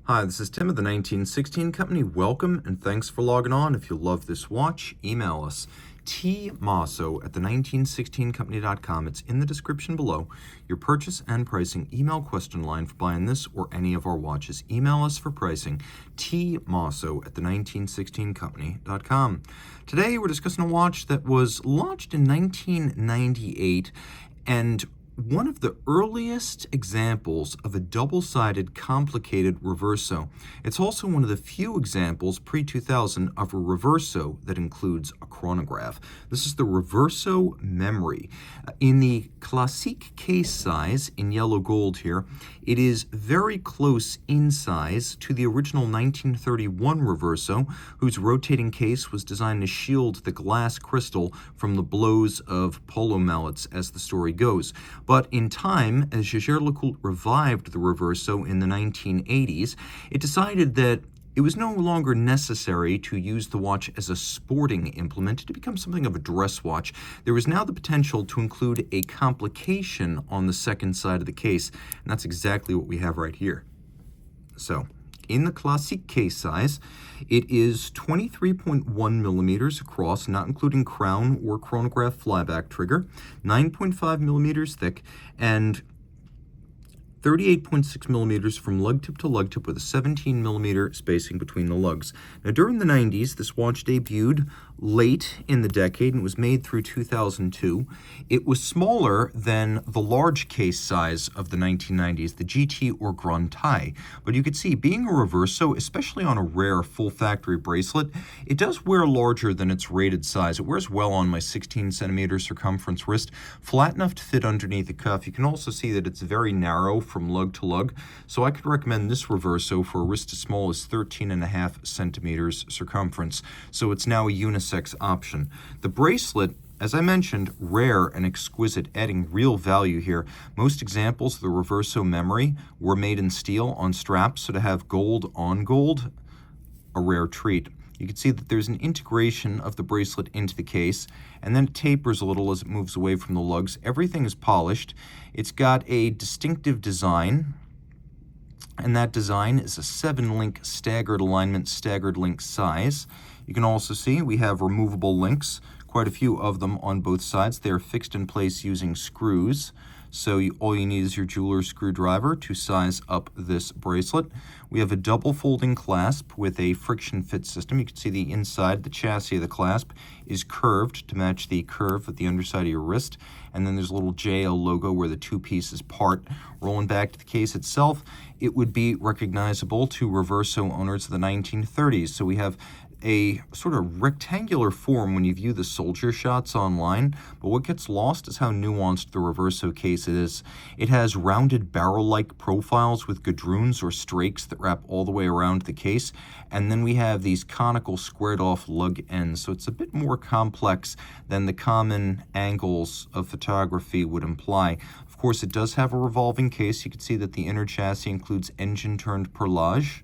Hi, this is Tim of the 1916 Company. Welcome and thanks for logging on. If you love this watch, email us. Team Mosso at the1916company.com. It's in the description below. Your purchase and pricing email question line for buying this or any of our watches. Email us for pricing. Team Mosso at the1916company.com. Today we're discussing a watch that was launched in 1998 and one of the earliest examples of a double-sided complicated reverso. It's also one of the few examples pre-2000 of a reverso that includes a chronograph. This is the Reverso Memory. In the classique case size, in yellow gold here, it is very close in size to the original 1931 Reverso, whose rotating case was designed to shield the glass crystal from the blows of polo mallets, as the story goes. But in time, as Jaeger-LeCoultre revived the Reverso in the 1980s, it decided that it was no longer necessary to use the watch as a sporting implement to become something of a dress watch. There was now the potential to include a complication on the second side of the case, and that's exactly what we have right here. So, in the classique case size, it is 23.1 millimeters across, not including crown or chronograph flyback trigger, 9.5 millimeters thick, and 38.6 millimeters from lug tip to lug tip with a 17 millimeter spacing between the lugs. Now, during the 90s, this watch debuted late in the decade and was made through 2002. It was smaller than the large case size of the 1990s, the GT or Grand Taille. But you could see, being a reverso, especially on a rare full factory bracelet, it does wear larger than its rated size. It wears well on my 16 centimeter circumference wrist, flat enough to fit underneath the cuff. You can also see that it's very narrow from lug to lug, so I could recommend this reverso for a wrist as small as 13.5 centimeters circumference. So it's now a unisex option. The bracelet, as I mentioned, rare and exquisite, adding real value here. Most examples of the Reverso Memory were made in steel on straps, so to have gold on gold, a rare treat. You can see that there's an integration of the bracelet into the case, and then it tapers a little as it moves away from the lugs. Everything is polished. It's got a distinctive design, and that design is a 7-link staggered alignment, staggered link size. You can also see we have removable links, quite a few of them on both sides. They are fixed in place using screws. So all you need is your jeweler's screwdriver to size up this bracelet. We have a double folding clasp with a friction fit system. You can see the inside, the chassis of the clasp is curved to match the curve at the underside of your wrist. And then there's a little JL logo where the two pieces part. Rolling back to the case itself, it would be recognizable to Reverso owners of the 1930s. So we have a sort of rectangular form when you view the soldier shots online, but what gets lost is how nuanced the Reverso case is. It has rounded barrel-like profiles with gadroons or strakes that wrap all the way around the case, and then we have these conical squared-off lug ends, so it's a bit more complex than the common angles of photography would imply. Of course, it does have a revolving case. You can see that the inner chassis includes engine-turned perlage.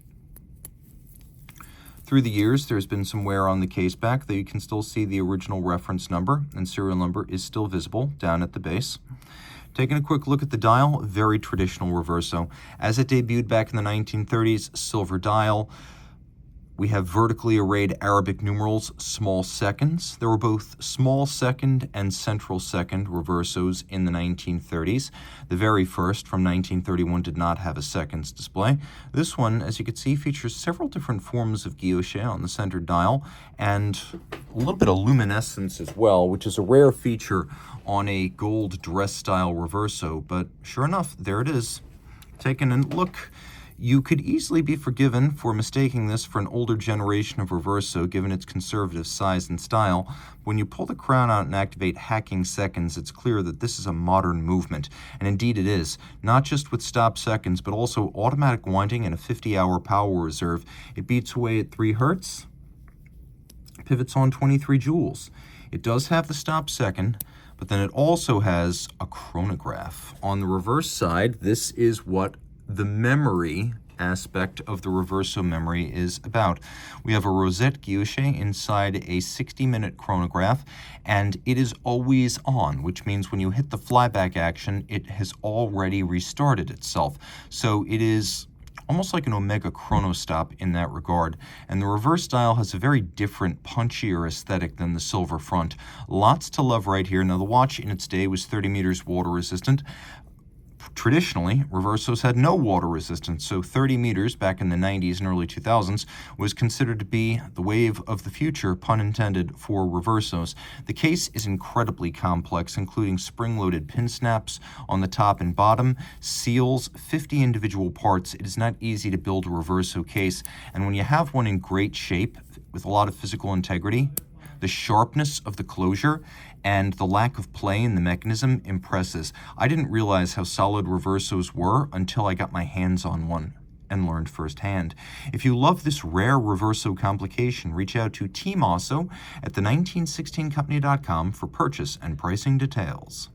Through the years, there's been some wear on the case back, though you can still see the original reference number and serial number is still visible down at the base. Taking a quick look at the dial, very traditional reverso. As it debuted back in the 1930s, silver dial. We have vertically arrayed Arabic numerals, small seconds. There were both small second and central second reversos in the 1930s. The very first, from 1931, did not have a seconds display. This one, as you can see, features several different forms of guilloche on the center dial and a little bit of luminescence as well, which is a rare feature on a gold dress-style reverso. But sure enough, there it is. Taking a look. You could easily be forgiven for mistaking this for an older generation of reverso, given its conservative size and style. When you pull the crown out and activate hacking seconds, it's clear that this is a modern movement, and indeed it is. Not just with stop seconds, but also automatic winding and a 50-hour power reserve. It beats away at 3 hertz, pivots on 23 joules. It does have the stop second, but then it also has a chronograph. On the reverse side, this is what the memory aspect of the Reverso Memory is about. We have a rosette guilloche inside a 60-minute chronograph, and it is always on, which means when you hit the flyback action, it has already restarted itself. So it is almost like an Omega chronostop in that regard. And the reverse dial has a very different, punchier aesthetic than the silver front. Lots to love right here. Now, the watch in its day was 30 meters water resistant. Traditionally, Reversos had no water resistance, so 30 meters back in the 90s and early 2000s was considered to be the wave of the future, pun intended, for Reversos. The case is incredibly complex, including spring-loaded pin snaps on the top and bottom, seals, 50 individual parts. It is not easy to build a Reverso case, and when you have one in great shape with a lot of physical integrity, the sharpness of the closure and the lack of play in the mechanism impresses. I didn't realize how solid Reversos were until I got my hands on one and learned firsthand. If you love this rare Reverso complication, reach out to Team Mosso at the 1916company.com for purchase and pricing details.